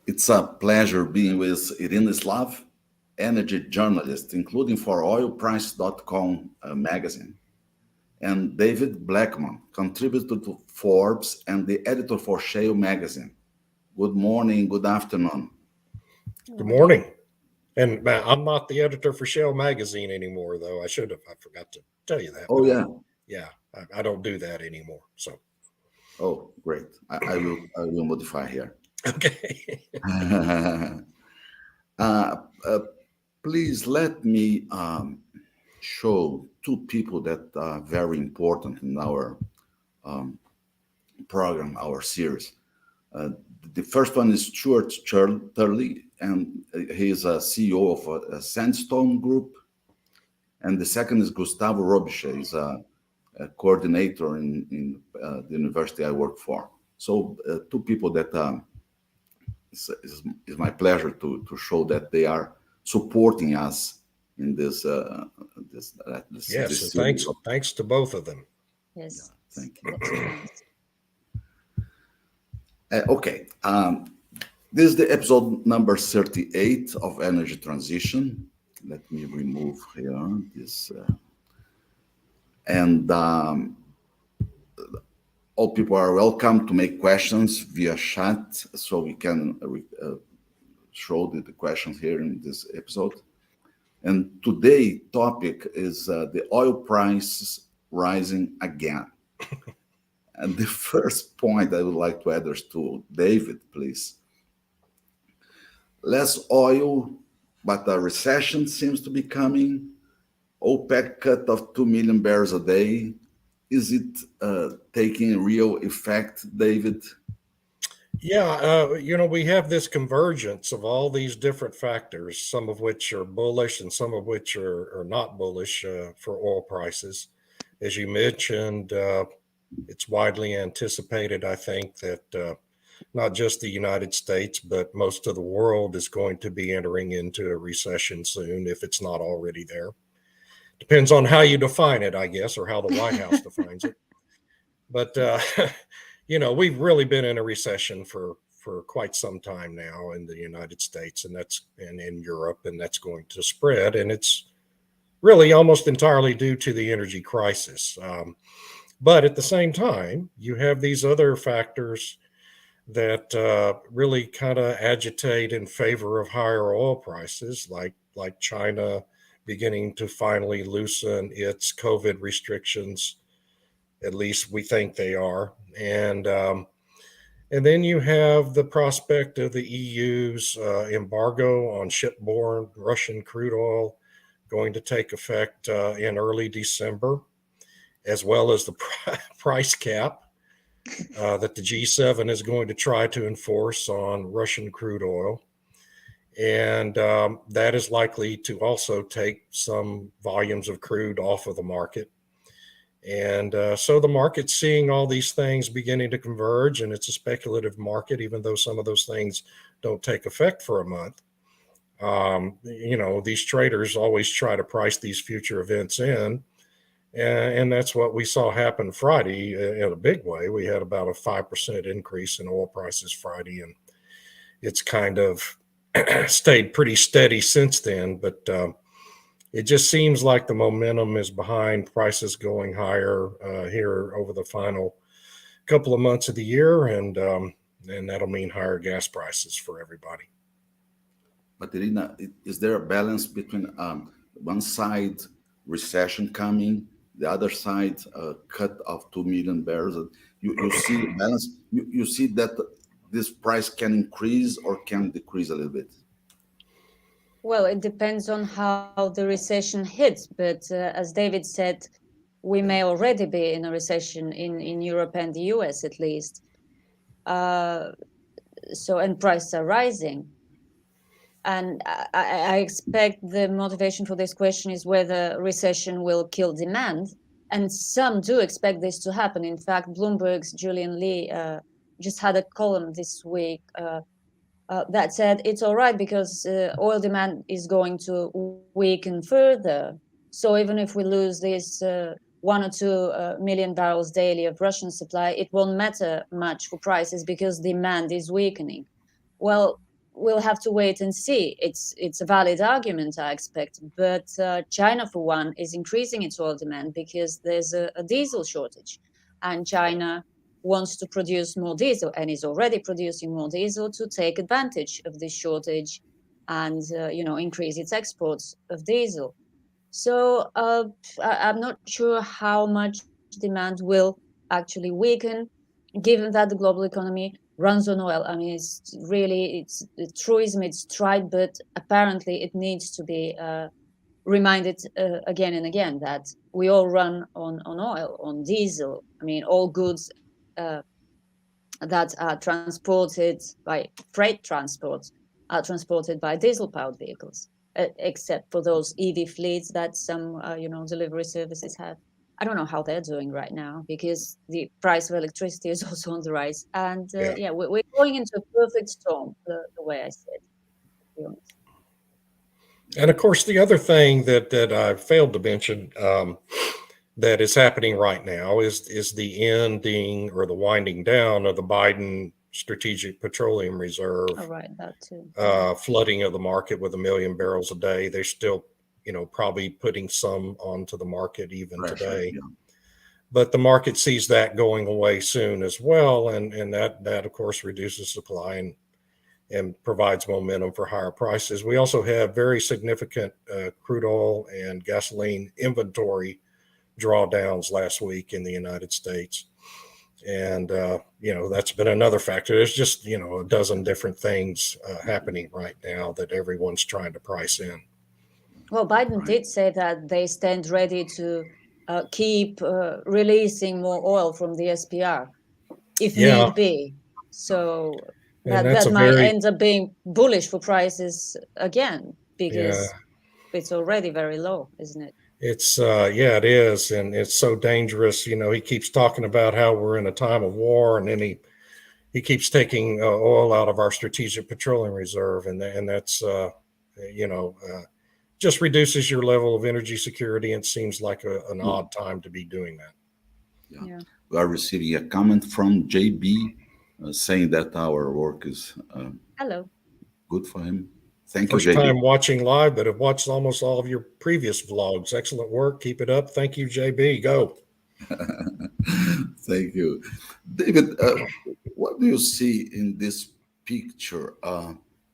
It's a pleasure being with Irina Slav, energy journalist, including for oilprice.com magazine, and David Blackman, contributor to Forbes and the editor for Shale magazine. Good morning, good afternoon. Good morning. And I'm not the editor for Shell Magazine anymore, though. I should have. I forgot to tell you that. Oh, yeah. Yeah, I don't do that anymore. So, Oh, great. I will modify here. okay. uh, uh, Please let me show two people that are very important in our program, our series. Uh, the first one is Stuart Turley, and he is a CEO of a Sandstone Group. And the second is Gustavo Robiche. He's a coordinator in the university I work for. So two people that it's my pleasure to show that they are supporting us in Yes, this and series. thanks to both of them. Yes, Thank you. that's nice. Okay. This is the episode number 38 of Energy Transition. Let me remove here this. And all people are welcome to make questions via chat so we can show the questions here in this episode. And today's topic is the oil prices rising again. And the first point I would like to address to David, please. Less oil, but a recession seems to be coming. OPEC cut of 2 million barrels a day. Is it taking real effect, David? Yeah, we have this convergence of all these different factors, some of which are bullish and some of which are not bullish for oil prices. As you mentioned, it's widely anticipated, I think, that not just the United States, but most of the world is going to be entering into a recession soon, if it's not already there. Depends on how you define it, I guess, or how the White House defines it. But we've really been in a recession for quite some time now in the United States, and in Europe, and that's going to spread, and it's really almost entirely due to the energy crisis. But at the same time, you have these other factors that really kind of agitate in favor of higher oil prices, like China beginning to finally loosen its COVID restrictions. At least we think they are, and then you have the prospect of the EU's embargo on shipborne Russian crude oil going to take effect in early December, as well as the price cap that the G7 is going to try to enforce on Russian crude oil. And that is likely to also take some volumes of crude off of the market. And so the market's seeing all these things beginning to converge, and it's a speculative market, even though some of those things don't take effect for a month. These traders always try to price these future events in. And that's what we saw happen Friday in a big way. We had about a 5% increase in oil prices Friday, and it's kind of stayed pretty steady since then. But it just seems like the momentum is behind prices going higher here over the final couple of months of the year, and that'll mean higher gas prices for everybody. But Irina, is there a balance between one side recession coming, the other side cut of 2 million barrels? You see a balance. You see that this price can increase or can decrease a little bit. Well, it depends on how the recession hits. But as David said, we may already be in a recession in Europe and the US at least. And prices are rising. And I expect the motivation for this question is whether recession will kill demand. And some do expect this to happen. In fact, Bloomberg's Julian Lee just had a column this week that said it's all right because oil demand is going to weaken further. So even if we lose this 1 or 2 million barrels daily of Russian supply, it won't matter much for prices because demand is weakening. Well, we'll have to wait and see. It's a valid argument, I expect. But China, for one, is increasing its oil demand because there's a diesel shortage, and China wants to produce more diesel and is already producing more diesel to take advantage of this shortage and increase its exports of diesel. So I'm not sure how much demand will actually weaken, given that the global economy runs on oil. I mean, it's a truism, it's tried, but apparently it needs to be reminded again and again that we all run on oil, on diesel. I mean, all goods that are transported by freight transport are transported by diesel-powered vehicles, except for those EV fleets that some delivery services have. I don't know how they're doing right now because the price of electricity is also on the rise. And we're going into a perfect storm, the way I said, to be honest. And of course, the other thing that I failed to mention that is happening right now is the ending or the winding down of the Biden Strategic Petroleum Reserve. Oh, right, that too. Flooding of the market with 1 million barrels a day. They're still, probably putting some onto the market even today. Yeah. But the market sees that going away soon as well, and that of course reduces supply and provides momentum for higher prices. We also have very significant crude oil and gasoline inventory drawdowns last week in the United States. And, that's been another factor. There's just, a dozen different things happening right now that everyone's trying to price in. Well, Biden did say that they stand ready to keep releasing more oil from the SPR if need be. So that might end up being bullish for prices again, because it's already very low, isn't it? It's it is, and it's so dangerous. He keeps talking about how we're in a time of war, and then he keeps taking oil out of our Strategic Petroleum Reserve, and that's just reduces your level of energy security, and seems like an odd time to be doing that. Yeah. We are receiving a comment from JB saying that our work is hello good for him. Thank you, First JB. time watching live, but have watched almost all of your previous vlogs. Excellent work. Keep it up. Thank you, JB. Go. Thank you. David, what do you see in this picture?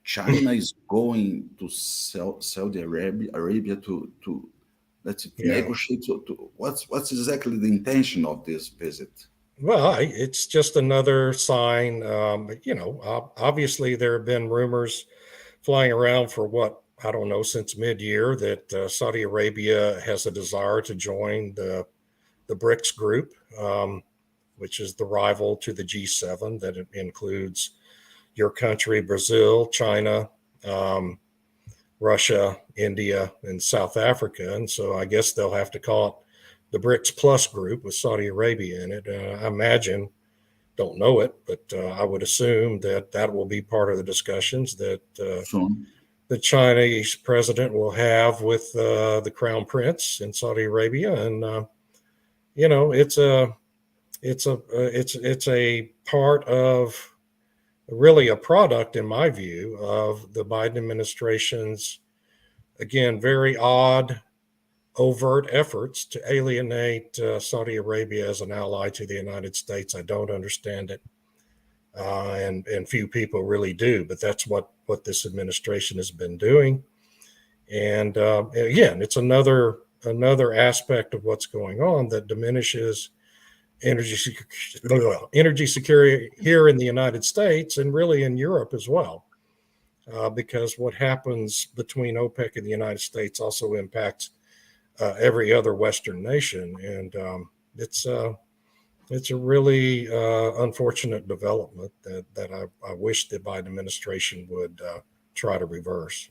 China is going to Saudi Arabia to let's negotiate. What's exactly the intention of this visit? Well, it's just another sign. Obviously there have been rumors flying around for I don't know, since mid-year that Saudi Arabia has a desire to join the BRICS group, which is the rival to the G7 that includes your country, Brazil, China, Russia, India, and South Africa. And so I guess they'll have to call it the BRICS Plus group with Saudi Arabia in it. I imagine, don't know it, but I would assume that will be part of the discussions that the Chinese president will have with the Crown Prince in Saudi Arabia. And, it's a part of really a product, in my view, of the Biden administration's, again, very odd, overt efforts to alienate Saudi Arabia as an ally to the United States. I don't understand it. And few people really do, but that's what this administration has been doing. And again, it's another aspect of what's going on that diminishes energy security here in the United States and really in Europe as well, because what happens between OPEC and the United States also impacts every other Western nation, and it's a really unfortunate development that I wish the Biden administration would try to reverse.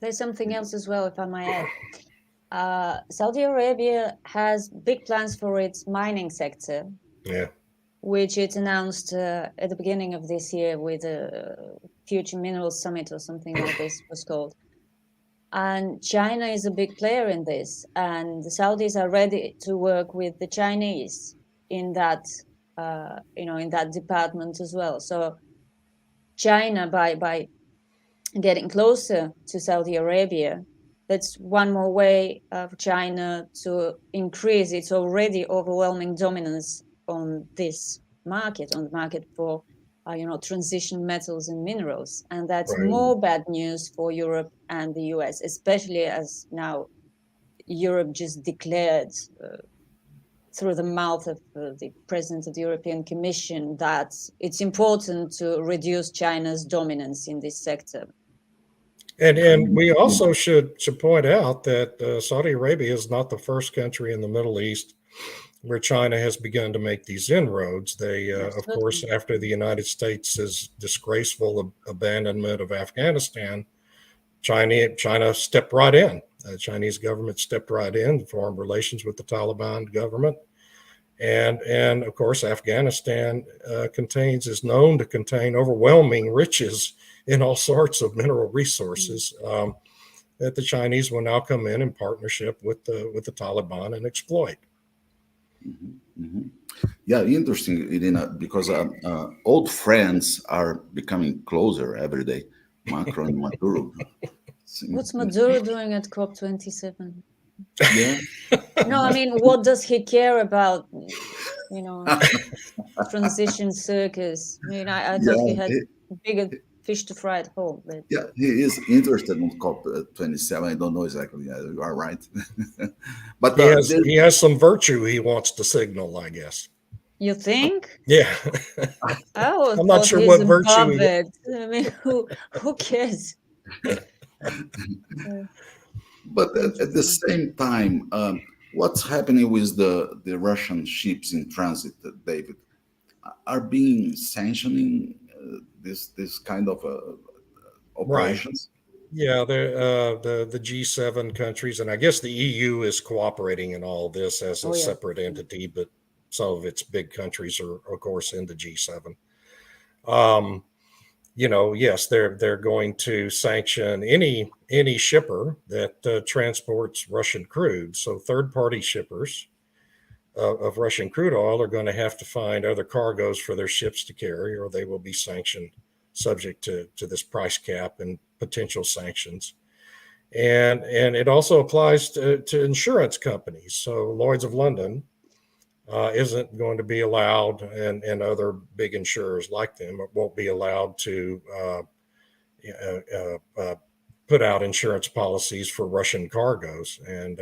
There's something else as well, if I might add. Saudi Arabia has big plans for its mining sector, which it announced at the beginning of this year with a Future Minerals Summit or something like this was called. And China is a big player in this, and the Saudis are ready to work with the Chinese in that, in that department as well. So China, by getting closer to Saudi Arabia. That's one more way of China to increase its already overwhelming dominance on this market, on the market for, transition metals and minerals. And that's Right. more bad news for Europe and the US, especially as now Europe just declared through the mouth of the president of the European Commission that it's important to reduce China's dominance in this sector. And we also should point out that Saudi Arabia is not the first country in the Middle East where China has begun to make these inroads. They, of course, after the United States' disgraceful abandonment of Afghanistan, China stepped right in. The Chinese government stepped right in, formed relations with the Taliban government. And of course, Afghanistan is known to contain overwhelming riches in all sorts of mineral resources that the Chinese will now come in partnership with the Taliban and exploit. Mm-hmm. Mm-hmm. Yeah, interesting, Irina, because old friends are becoming closer every day. Macron and Maduro. What's Maduro doing at COP27? Yeah. No, I mean, what does he care about? Transition circus. I mean, I thought he had bigger fish to fry at home. But... Yeah, he is interested in COP27. I don't know exactly. Yeah, you are right. But Oh, he has some virtue he wants to signal, I guess. You think? Yeah. I'm not sure what virtue. I mean, who cares? But at the same time, what's happening with the Russian ships in transit, David? Are being sanctioning this kind of operations? Right. Yeah, the G7 countries, and I guess the EU is cooperating in all this as a separate entity, but some of its big countries are, of course, in the G7. Yes, they're going to sanction any shipper that transports Russian crude. So third-party shippers of Russian crude oil are going to have to find other cargoes for their ships to carry, or they will be sanctioned, subject to this price cap and potential sanctions. And it also applies to insurance companies. So Lloyd's of London isn't going to be allowed, and other big insurers like them won't be allowed to put out insurance policies for Russian cargoes. And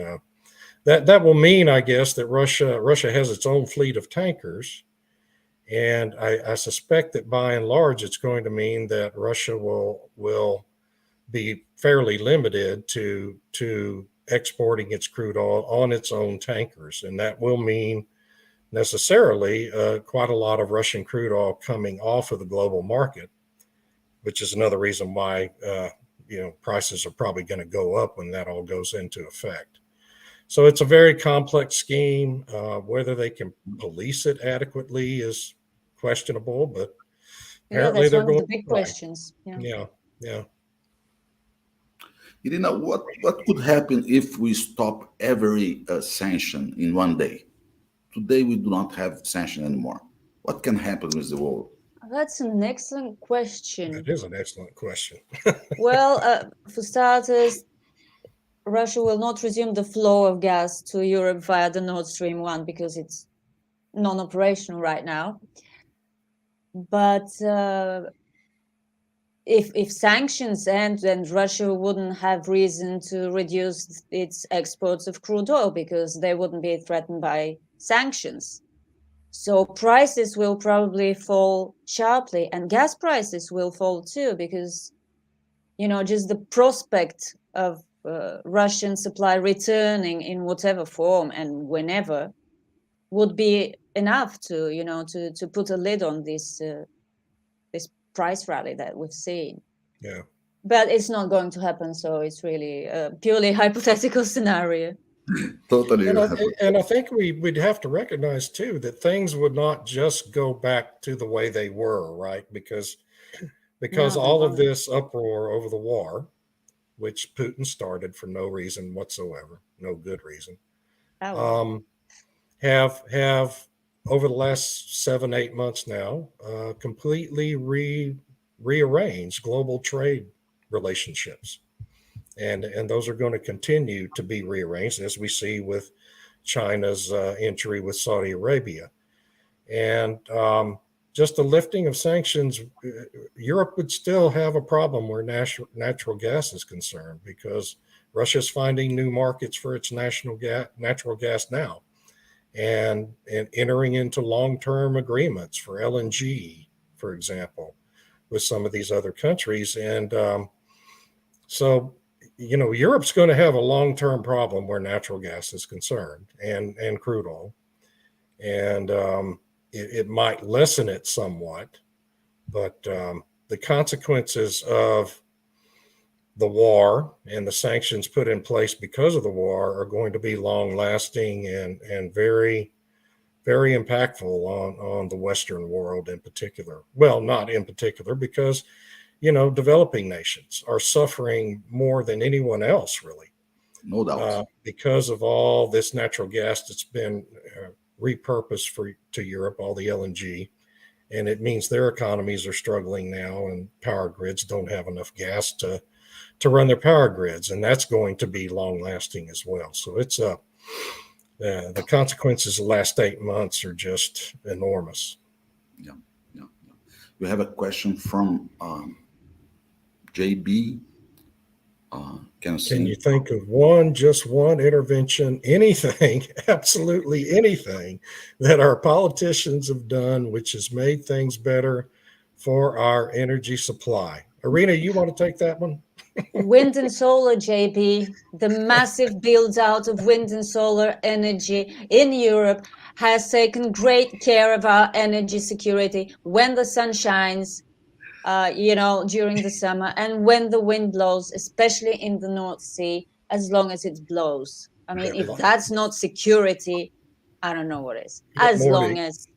that will mean, I guess, that Russia has its own fleet of tankers. And I suspect that by and large, it's going to mean that Russia will be fairly limited to exporting its crude oil on its own tankers. And that will mean necessarily quite a lot of Russian crude oil coming off of the global market, which is another reason why prices are probably going to go up when that all goes into effect. So it's a very complex scheme. Whether they can police it adequately is questionable, but apparently that's they're one going of the big questions. Yeah. Irina, what could happen if we stop every sanction in one day? Today we do not have sanction anymore. What can happen with the world? That's an excellent question. That is an excellent question. Well, for starters, Russia will not resume the flow of gas to Europe via the Nord Stream 1 because it's non-operational right now. But if sanctions end, then Russia wouldn't have reason to reduce its exports of crude oil because they wouldn't be threatened by sanctions. So prices will probably fall sharply, and gas prices will fall too, because, just the prospect of Russian supply returning in whatever form and whenever would be enough to put a lid on this price rally that we've seen. Yeah. But it's not going to happen, so it's really a purely hypothetical scenario. Totally. And I think we'd have to recognize too that things would not just go back to the way they were, right? Because all of this uproar over the war, which Putin started for no reason whatsoever, no good reason, have over the last 7-8 months now completely rearranged global trade relationships. And those are going to continue to be rearranged, as we see with China's entry with Saudi Arabia. And just the lifting of sanctions, Europe would still have a problem where natural gas is concerned, because Russia's finding new markets for its natural gas now, and entering into long-term agreements for LNG, for example, with some of these other countries. And so, Europe's going to have a long-term problem where natural gas is concerned, and crude oil. And it might lessen it somewhat, but the consequences of the war and the sanctions put in place because of the war are going to be long-lasting and very, very impactful on the Western world in particular. Well, not in particular, because developing nations are suffering more than anyone else, really. No doubt. Because of all this natural gas that's been repurposed to Europe, all the LNG, and it means their economies are struggling now, and power grids don't have enough gas to run their power grids, and that's going to be long lasting as well. So it's the consequences of the last 8 months are just enormous. Yeah. We have a question from JB. Can you think of just one intervention, anything, absolutely anything that our politicians have done which has made things better for our energy supply? Irina, you want to take that one? Wind and solar, JB. The massive build out of wind and solar energy in Europe has taken great care of our energy security when the sun shines, during the summer, and when the wind blows, especially in the North Sea, as long as it blows. I mean, if that's not security, I don't know what is. As long as,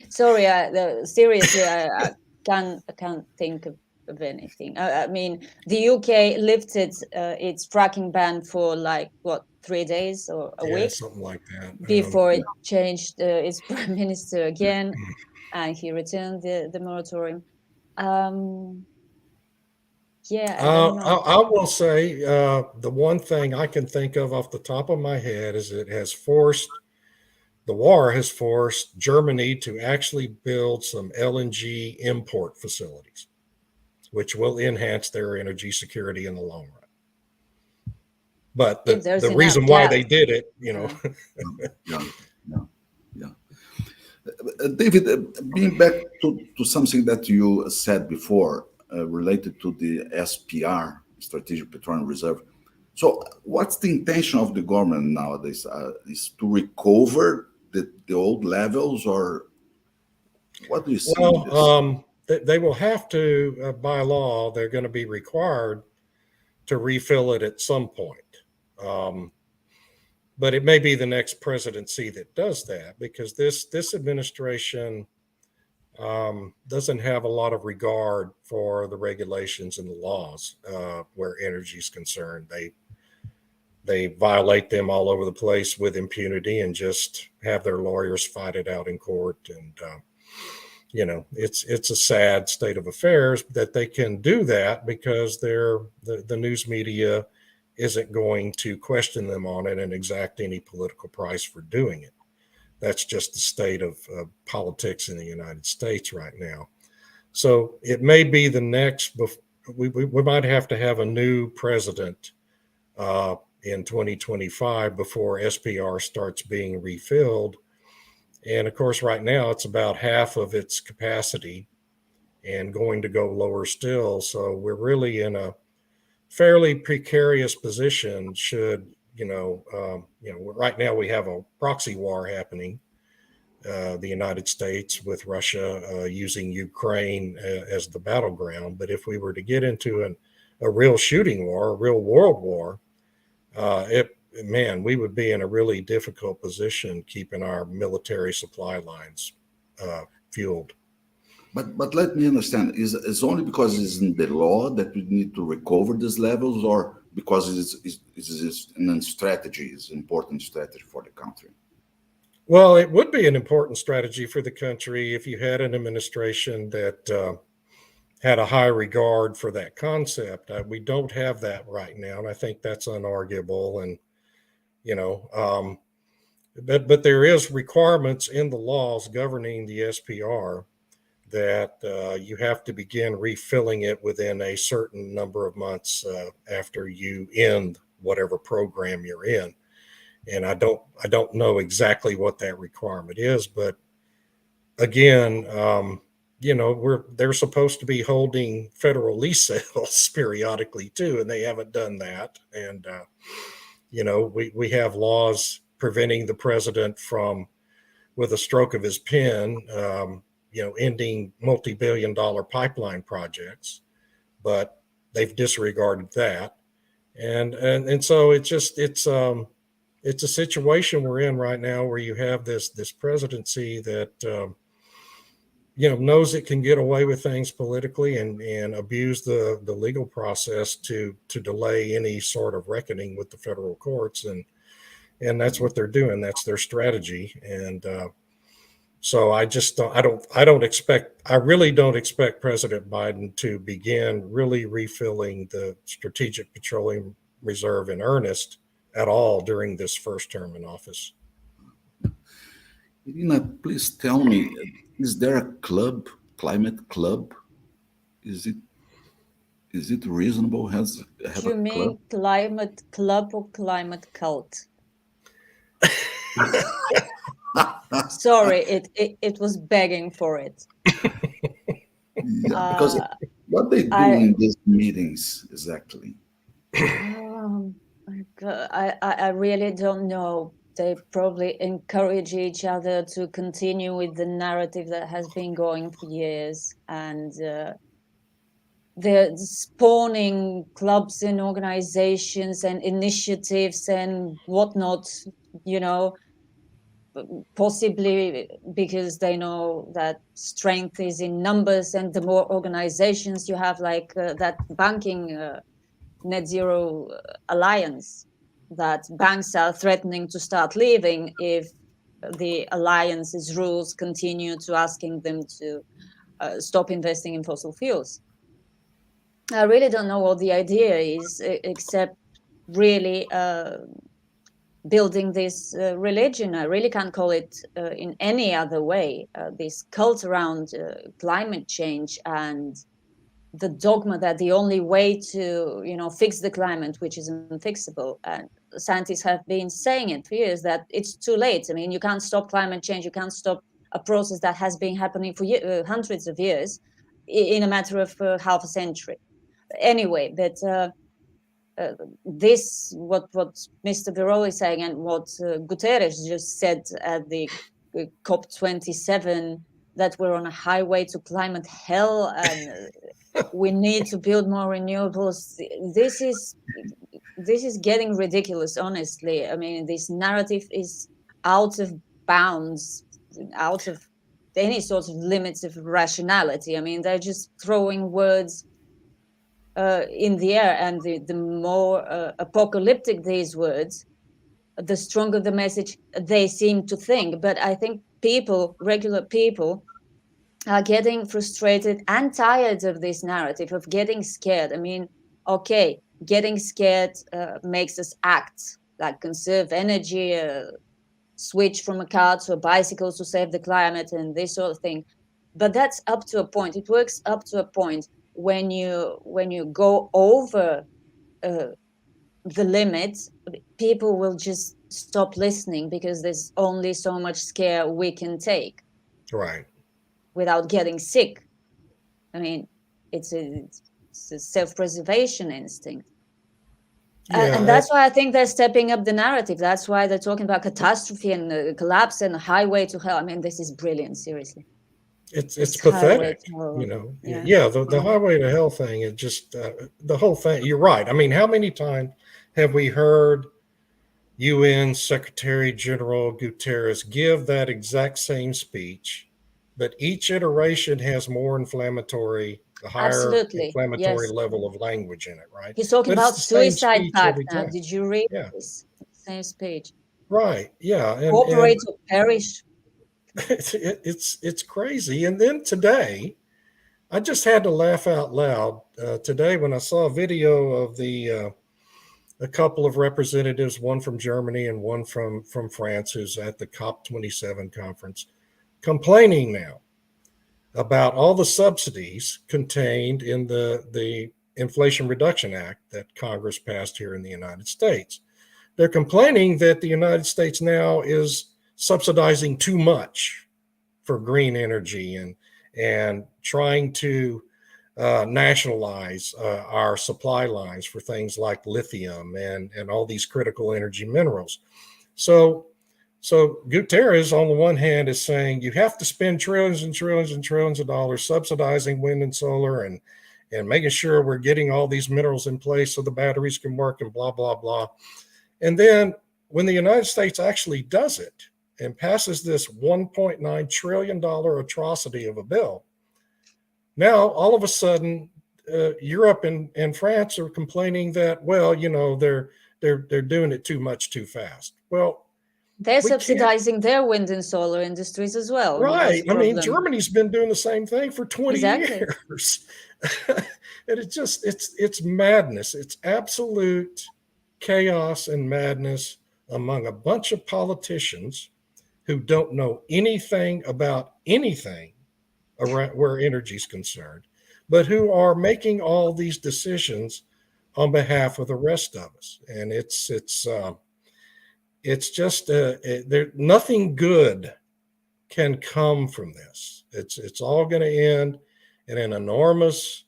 Sorry, seriously, I can't think of anything. I mean, the UK lifted its fracking ban for 3 days or a week, something like that, before it changed its prime minister again, and he returned the moratorium. I will say the one thing I can think of off the top of my head is the war has forced Germany to actually build some LNG import facilities, which will enhance their energy security in the long run. But the reason why they did it, Yeah. David, being back to something that you said before, related to the SPR, Strategic Petroleum Reserve. So what's the intention of the government nowadays? Is to recover the old levels, or what do you see? Well, they will have to, by law, they're going to be required to refill it at some point. But it may be the next presidency that does that, because this administration doesn't have a lot of regard for the regulations and the laws where energy is concerned. They violate them all over the place with impunity and just have their lawyers fight it out in court. And it's a sad state of affairs that they can do that, because the news media isn't going to question them on it and exact any political price for doing it. That's just the state of politics in the United States right now. So it may be the next, we might have to have a new president in 2025 before SPR starts being refilled. And of course, right now it's about half of its capacity and going to go lower still. So we're really in a fairly precarious position should, right now we have a proxy war happening, the United States with Russia using Ukraine as the battleground. But if we were to get into a real shooting war, a real world war, we would be in a really difficult position keeping our military supply lines fueled. But let me understand, is only because it's in the law that we need to recover these levels, or because it's an strategy, it's an important strategy for the country? Well, it would be an important strategy for the country if you had an administration that had a high regard for that concept. We don't have that right now, and I think that's unarguable. And you know, but there is requirements in the laws governing the SPR that you have to begin refilling it within a certain number of months after you end whatever program you're in. And I don't know exactly what that requirement is, but again, they're supposed to be holding federal lease sales periodically too, and they haven't done that. And we have laws preventing the president from, with a stroke of his pen, ending multi-billion-dollar pipeline projects, but they've disregarded that, and so it's a situation we're in right now where you have this presidency that knows it can get away with things politically and abuse the legal process to delay any sort of reckoning with the federal courts, and that's what they're doing. That's their strategy, and so I really don't expect President Biden to begin really refilling the Strategic Petroleum Reserve in earnest at all during this first term in office. Irina, please tell me, is there a climate club? Is it reasonable? Have You a mean club? climate club or climate cult? Sorry, it was begging for it. Yeah, because Uh, what they do I in these meetings exactly? my God, I really don't know. They probably encourage each other to continue with the narrative that has been going for years, and they're spawning clubs and organizations and initiatives and whatnot, you know, possibly because they know that strength is in numbers, and the more organizations you have, like that banking net zero alliance, that banks are threatening to start leaving if the alliance's rules continue to asking them to stop investing in fossil fuels. I really don't know what the idea is, except really building this religion. I really can't call it in any other way. This cult around climate change and the dogma that the only way to, fix the climate, which is unfixable, and scientists have been saying it for years, that it's too late. I mean, you can't stop climate change. You can't stop a process that has been happening for hundreds of years in a matter of half a century. Anyway, but this, what Mr. Birol is saying, and what Guterres just said at the COP27, that we're on a highway to climate hell and we need to build more renewables. This is getting ridiculous, honestly. I mean, this narrative is out of bounds, out of any sort of limits of rationality. I mean, they're just throwing words in the air, and the more apocalyptic these words, the stronger the message they seem to think. But I think regular people, are getting frustrated and tired of this narrative, of getting scared. I mean, okay, getting scared makes us act, like conserve energy, switch from a car to a bicycle to save the climate and this sort of thing. But that's up to a point. It works up to a point. When you go over the limit, people will just stop listening, because there's only so much scare we can take. Right. Without getting sick. I mean, it's a self-preservation instinct. Yeah. And that's why I think they're stepping up the narrative. That's why they're talking about catastrophe and collapse and highway to hell. I mean, this is brilliant, seriously. It's pathetic, Yeah. The highway to hell thing, it just the whole thing. You're right. I mean, how many times have we heard UN Secretary General Guterres give that exact same speech, but each iteration has more inflammatory, the higher Absolutely. inflammatory Yes. level of language in it, right? He's talking But it's about the same suicide speech pact every now. time. Did you read Yeah. this? Same speech. Right. Yeah. And Cooperate or perish. it's crazy. And then today, I just had to laugh out loud today when I saw a video of a couple of representatives, one from Germany and one from France, who's at the COP27 conference, complaining now about all the subsidies contained in the Inflation Reduction Act that Congress passed here in the United States. They're complaining that the United States now is subsidizing too much for green energy and trying to nationalize our supply lines for things like lithium and all these critical energy minerals. So Guterres, on the one hand, is saying you have to spend trillions and trillions and trillions of dollars subsidizing wind and solar and making sure we're getting all these minerals in place so the batteries can work and blah, blah, blah. And then when the United States actually does it and passes this $1.9 trillion atrocity of a bill, now all of a sudden Europe and France are complaining that, well, you know, they're doing it too much too fast. Well, they're subsidizing their wind and solar industries as well. Right. I mean, Germany's been doing the same thing for 20 years. And it's madness. It's absolute chaos and madness among a bunch of politicians who don't know anything about anything around where energy is concerned, but who are making all these decisions on behalf of the rest of us. And it's just nothing good can come from this. It's all going to end in an enormous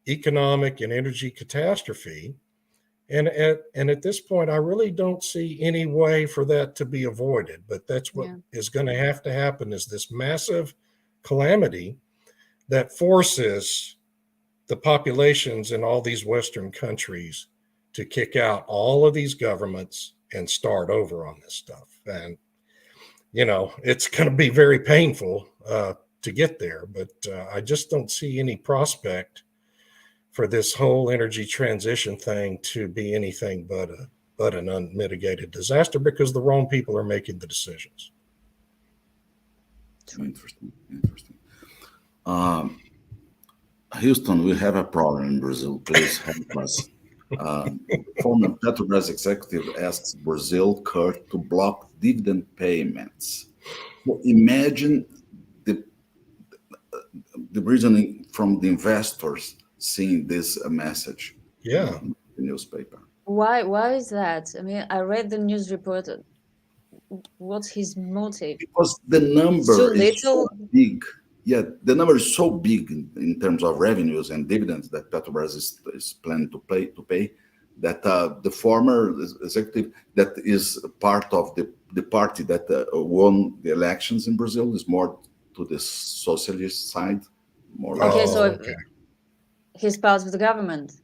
economic and energy catastrophe. And at this point, I really don't see any way for that to be avoided. But that's what is going to happen is this massive calamity that forces the populations in all these Western countries to kick out all of these governments and start over on this stuff. And, you know, it's going to be very painful to get there, but I just don't see any prospect for this whole energy transition thing to be anything but an unmitigated disaster because the wrong people are making the decisions. Interesting. Houston, we have a problem in Brazil. Please help us. Former Petrobras executive asks Brazil court to block dividend payments. Well, imagine the reasoning from the investors seeing this message in the newspaper. Why is that? I mean, I read the news report. What's his motive? Because the number is so big. Yeah, the number is so big in terms of revenues and dividends that Petrobras is planning to pay that the former executive that is part of the party that won the elections in Brazil is more to the socialist side. More he's part of the government.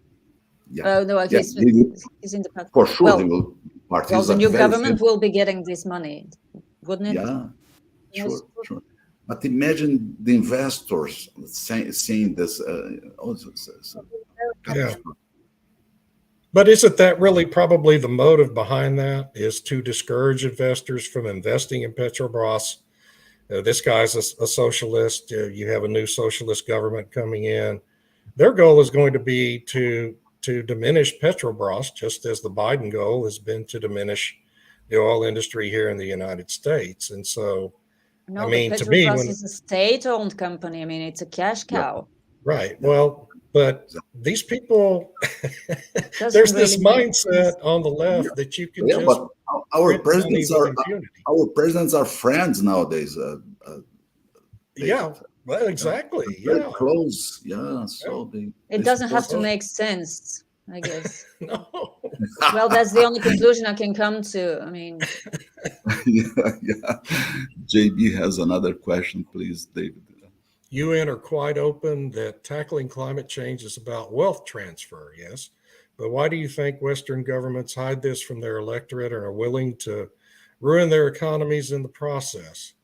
Yeah. Oh no, he's in the party. For sure, he will. Well, the new government will be getting this money, wouldn't it? Yeah, sure. But imagine the investors seeing this. But isn't that really probably the motive behind that, is to discourage investors from investing in Petrobras? This guy's a socialist. You have a new socialist government coming in. Their goal is going to be to diminish Petrobras, just as the Biden goal has been to diminish the oil industry here in the United States. And so, no, I mean, to me, it's a state-owned company. I mean, it's a cash cow. Right. Well, but these people, there's this mindset on the left that you can just. But our presidents are friends nowadays. Well, exactly. Very close. Yeah. So it doesn't have to make sense, I guess. No. Well, that's the only conclusion I can come to. I mean. Yeah. JB has another question, please, David. UN are quite open that tackling climate change is about wealth transfer, yes. But why do you think Western governments hide this from their electorate and are willing to ruin their economies in the process?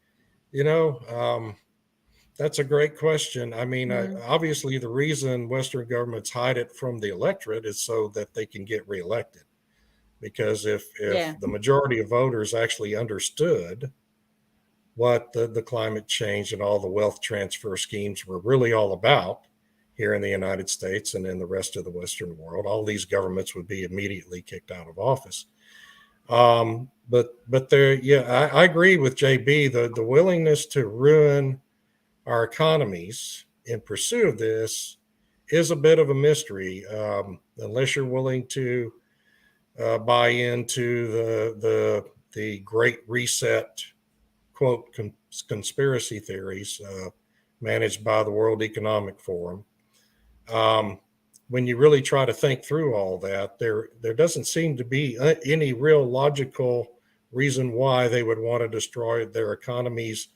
You know, that's a great question. I mean, obviously, the reason Western governments hide it from the electorate is so that they can get reelected. Because if the majority of voters actually understood what the climate change and all the wealth transfer schemes were really all about, here in the United States and in the rest of the Western world. All these governments would be immediately kicked out of office. But there, yeah, I agree with JB. The willingness to ruin our economies in pursuit of this is a bit of a mystery, unless you're willing to buy into the Great Reset quote conspiracy theories managed by the World Economic Forum. When you really try to think through all that, there doesn't seem to be any real logical reason why they would want to destroy their economies,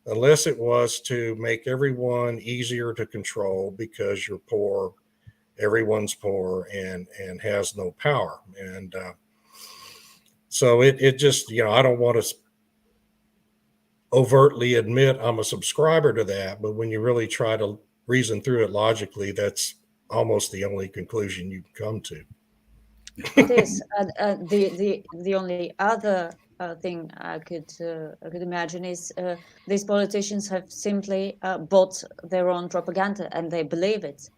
unless it was to make everyone easier to control because you're poor, everyone's poor and has no power. And so it just, I don't want to overtly admit I'm a subscriber to that, but when you really try to reason through it logically, that's almost the only conclusion you can come to. It is. The only other thing I could imagine is these politicians have simply bought their own propaganda and they believe it.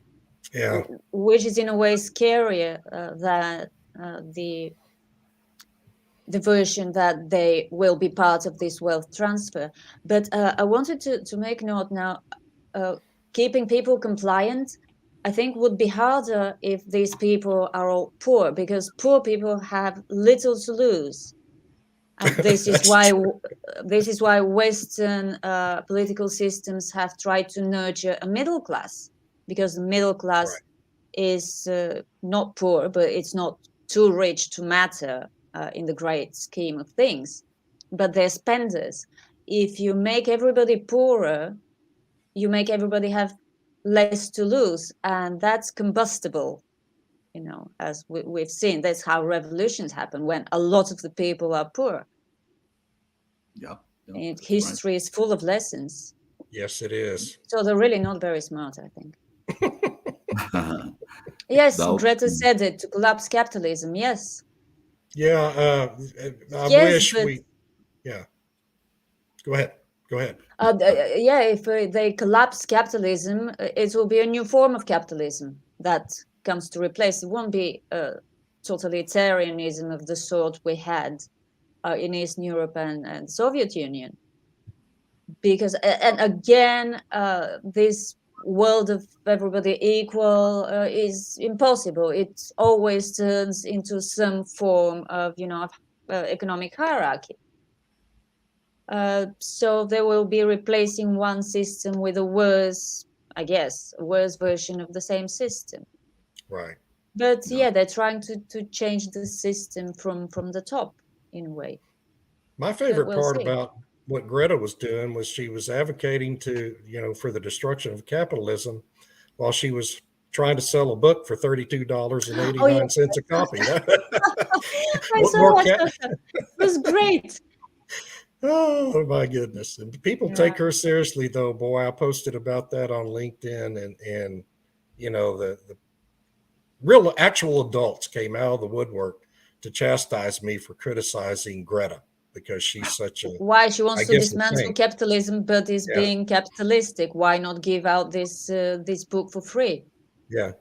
Yeah. Which is in a way scarier than the version that they will be part of this wealth transfer. But I wanted to make note now, keeping people compliant, I think would be harder if these people are all poor, because poor people have little to lose. And this is why Western political systems have tried to nurture a middle class, because the middle class is not poor, but it's not too rich to matter in the great scheme of things. But they're spenders. If you make everybody poorer, you make everybody have less to lose, and that's combustible. As we've seen, that's how revolutions happen, when a lot of the people are poor. Yeah. And history is full of lessons. Yes, it is. So they're really not very smart, I think. Yes, Greta said it, to collapse capitalism. Yes. Yeah. I wish we. Yeah. Go ahead. If they collapse capitalism, it will be a new form of capitalism that comes to replace. It won't be totalitarianism of the sort we had in Eastern Europe and Soviet Union. Because, and again, this world of everybody equal is impossible. It always turns into some form of, economic hierarchy. So they will be replacing one system with a worse version of the same system. Right. But they're trying to change the system from the top in a way. My favorite part about what Greta was doing was she was advocating for the destruction of capitalism while she was trying to sell a book for $32.89 a copy. I saw that. It was great. Oh my goodness. And people take her seriously though. Boy, I posted about that on LinkedIn and the real actual adults came out of the woodwork to chastise me for criticizing Greta because she's such a why she wants to dismantle capitalism but is being capitalistic. Why not give out this book for free? Yeah.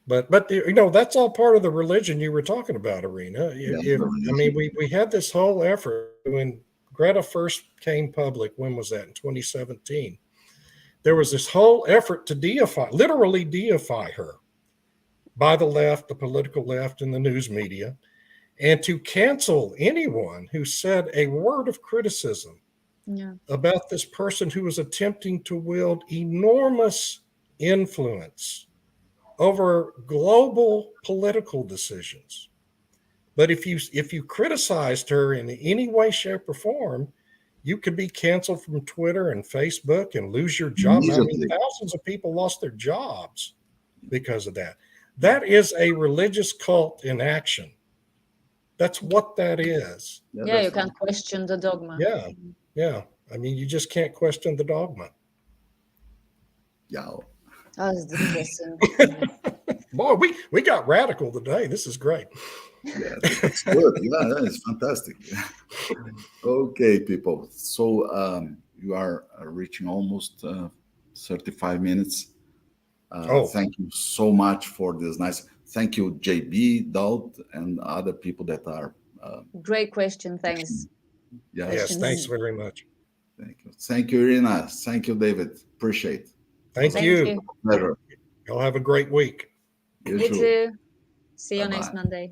But that's all part of the religion you were talking about, Irina. We had this whole effort when Greta first came public. When was that? In 2017. There was this whole effort to literally deify her by the left, the political left, and the news media, and to cancel anyone who said a word of criticism about this person who was attempting to wield enormous influence over global political decisions. But if you criticized her in any way, shape, or form, you could be canceled from Twitter and Facebook and lose your job. Thousands of people lost their jobs because of that. That is a religious cult in action. That's what that is. Yeah, you can't question the dogma. Yeah. You just can't question the dogma. Yeah. That's depressing. Boy, we got radical today. This is great. Yeah, that's good. Yeah, that is fantastic. Okay, people. So you are reaching almost 35 minutes. Thank you so much for this nice. Thank you, JB, Dalt, and other people that are. Great question. Thanks. Yes, Yes, thanks very much. Thank you. Thank you, Irina. Thank you, David. Appreciate it. Thank Thank you. you. Pleasure. Y'all have a great week. You too. See you Bye-bye. next Monday.